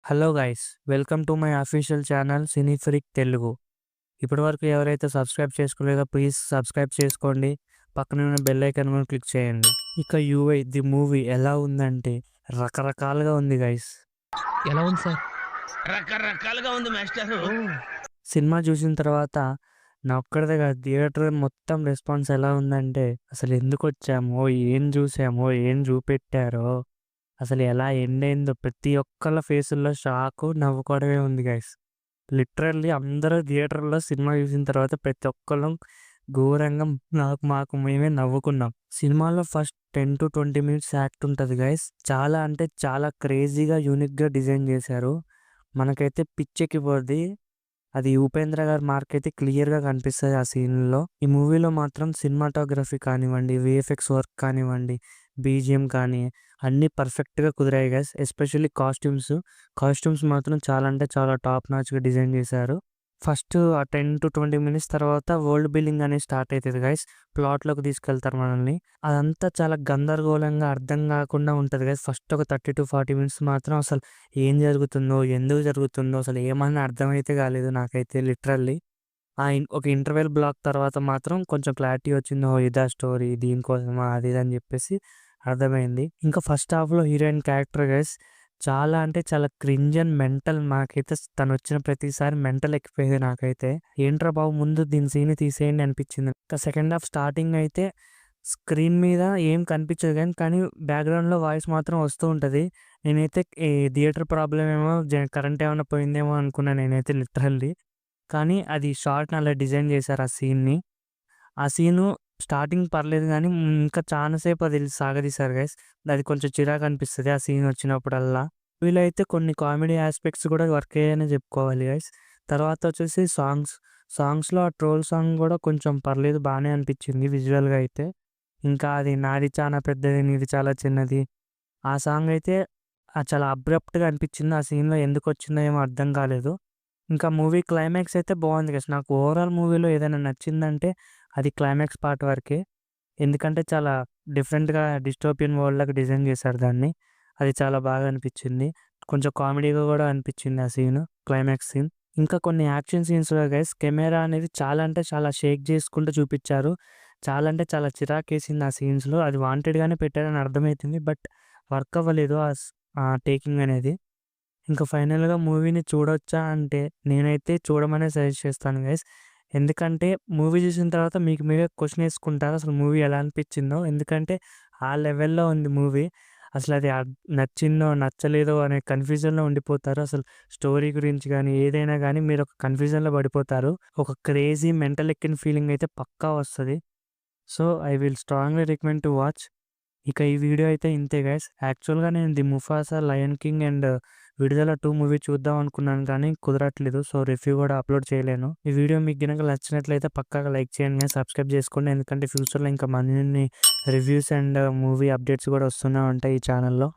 Hello guys, welcome to my official channel Cinefreak Telugu. ఇప్పటివరకు ఎవరైతే subscribe చేసుకోలేదో please subscribe చేసుకోండి. పక్కన ఉన్న బెల్ ఐకాన్ కూడా క్లిక్ చేయండి. ఇక యూఐ ది మూవీ ఎలా ఉందంటే రకరకాలుగా ఉంది గైస్. ఎలా ఉంది సార్? రకరకాలుగా ఉంది మాస్టారు. సినిమా చూసిన తర్వాత నా ఒక్కడిదే కాదు, థియేటర్ మొత్తం రెస్పాన్స్ ఎలా ఉందంటే అసలు ఎందుకు వచ్చామో, ఏం చూసామో, ఏం చూపెట్టారో, అసలు ఎలా ఎండ్ అయిందో ప్రతి ఒక్కళ్ళ ఫేసుల్లో షాకు, నవ్వుకోవడమే ఉంది గైస్. లిటరల్లీ అందరూ థియేటర్‌లో సినిమా చూసిన తర్వాత ప్రతి ఒక్కళ్ళం ఘోరంగా మాకు మేమే నవ్వుకున్నాం. సినిమాలో ఫస్ట్ 10-20 మినిట్స్ యాక్ట్ ఉంటది గైస్. చాలా అంటే చాలా క్రేజీగా, యూనిక్‌గా డిజైన్ చేశారు. మనకైతే పిచ్చెక్కిపోద్ది. అది ఉపేంద్ర గారి మార్క్ అయితే క్లియర్‌గా కనిపిస్తది ఆ సీన్‌లో. ఈ మూవీలో మాత్రం సినిమాటోగ్రఫీ కానివ్వండి, వీఎఫ్ఎక్స్ వర్క్ కానివ్వండి, బీజీఎం కానీ అన్నీ పర్ఫెక్ట్‌గా కుదిరాయి గైస్. ఎస్పెషల్లీ కాస్ట్యూమ్స్ మాత్రం చాలా అంటే చాలా టాప్ నాచ్‌గా డిజైన్ చేశారు. ఫస్ట్ ఆ 10-20 మినిట్స్ తర్వాత వరల్డ్ బిల్డింగ్ అనేది స్టార్ట్ అయితది గైస్. ప్లాట్‌లోకి తీసుకెళ్తారు మనల్ని. అదంతా చాలా గందరగోళంగా అర్థం కాకుండా ఉంటది గైస్. ఫస్ట్ ఒక 30-40 మినిట్స్ మాత్రం అసలు ఏం జరుగుతుందో, ఎందుకు జరుగుతుందో అసలు ఏమన్నా అర్థమైతే కాలేదు నాకైతే లిటరల్లీ. ఒక ఇంటర్వెల్ బ్లాక్ తర్వాత మాత్రం కొంచెం క్లారిటీ వచ్చింది. ఓహ్! ఇదా స్టోరీ, దీనికోసమా అది ఇది అని చెప్పేసి అర్థమైంది. ఇంకా ఫస్ట్ హాఫ్‌లో హీరోయిన్ క్యారెక్టర్ గైస్ చాలా అంటే చాలా క్రింజ్ అండ్ మెంటల్. నాకైతే తనొచ్చిన ప్రతిసారి మెంటల్ ఎక్కిపోయేది నాకైతే. ఏంట్రా బాబు ముందు దీని సీన్ తీసేయండి అనిపించింది. ఇంకా సెకండ్ హాఫ్ స్టార్టింగ్ అయితే స్క్రీన్ మీద ఏం కనిపించదు కానీ బ్యాక్‌గ్రౌండ్‌లో వాయిస్ మాత్రం వస్తూ ఉంటది. నేనైతే ఈ థియేటర్ ప్రాబ్లమ్ ఏమో కరెంట్ ఏమన్నా పోయిందేమో అనుకున్నా నేనైతే లిటరల్లీ. కానీ అది షార్ట్‌ని అలా డిజైన్ చేశారు ఆ సీన్‌ని. ఆ సీను స్టార్టింగ్ పర్లేదు గానీ ఇంకా చానా సేపు అది సాగదీశారు గైస్. అది కొంచెం చిరాకనిపిస్తది ఆ సీన్ వచ్చినప్పుడల్లా. వీళ్ళు అయితే కొన్ని కామెడీ యాస్పెక్ట్స్ కూడా వర్క్ అయ్యాయనే చెప్పుకోవాలి గైస్. తర్వాత వచ్చేసి సాంగ్స్‌లో ఆ ట్రోల్ సాంగ్ కూడా కొంచెం పర్లేదు, బానే అనిపించింది విజువల్‌గా అయితే. ఇంకా అది నాది చానా పెద్దది, నీది చాలా చిన్నది. ఆ సాంగ్ అయితే చాలా అబ్రప్ట్‌గా అనిపించింది. ఆ సీన్‌లో ఎందుకొచ్చిందో ఏమో అర్థం కాలేదు. ఇంకా మూవీ క్లైమాక్స్ అయితే బాగుంది గైస్. నాకు ఓవరాల్ మూవీలో ఏదైనా నచ్చిందంటే అది క్లైమాక్స్ పార్ట్ వరకే. ఎందుకంటే చాలా డిఫరెంట్‌గా డిస్టోపియన్ వరల్డ్‌లాగా డిజైన్ చేశారు దాన్ని. అది చాలా బాగా అనిపించింది. కొంచెం కామెడీగా కూడా అనిపించింది ఆ సీను, క్లైమాక్స్ సీన్. ఇంకా కొన్ని యాక్షన్ సీన్స్‌లో గైస్ కెమెరా అనేది చాలా అంటే చాలా షేక్ చేసుకుంటూ చూపిచ్చారు. చాలా అంటే చాలా చిరాకేసింది ఆ సీన్స్‌లో. అది వాంటెడ్‌గానే పెట్టారని అర్థమైతుంది. బట్ వర్క్ అవ్వలేదు ఆ టేకింగ్ అనేది. ఇంకా ఫైనల్‌గా మూవీని చూడొచ్చా అంటే నేనైతే చూడమనే సజెస్ట్ చేస్తాను గైస్. ఎందుకంటే మూవీ చూసిన తర్వాత మీకు మీరే క్వెషన్ ఏసుకుంటారు అసలు మూవీ ఎలా అనిపించిందో. ఎందుకంటే ఆ లెవెల్‌లో ఉంది మూవీ. అసలది నచ్చిందో, నచ్చలేదో అనే కన్‌ఫ్యూజన్‌లో ఉండిపోతారు. అసలు స్టోరీ గురించి గానీ, ఏదైనా గానీ మీరొక కన్‌ఫ్యూజన్‌లో పడిపోతారు. ఒక క్రేజీ మెంటల్ ఎక్కిన ఫీలింగ్ అయితే పక్కా వస్తది. So, I will strongly recommend to watch. ఇక ఈ వీడియో అయితే ఇంతే గైస్. యాక్చువల్‌గా నేను the 'Mufasa', 'lion king' and 'విడుదల 2' మూవీ చూద్దాం అనుకున్నాను కానీ కుదరట్లేదు. సో, రివ్యూ కూడా అప్‌లోడ్ చేయలేను. ఈ వీడియో మీకు గనక నచ్చినట్లయితే పక్కాగా లైక్ చేయండి, సబ్స్క్రైబ్ చేసుకోండి. ఎందుకంటే ఫ్యూచర్‌లో ఇంకా మరిన్ని రివ్యూస్ అండ్ మూవీ అప్డేట్స్ కూడా వస్తూనే ఉంటాయి ఈ ఛానల్‌లో.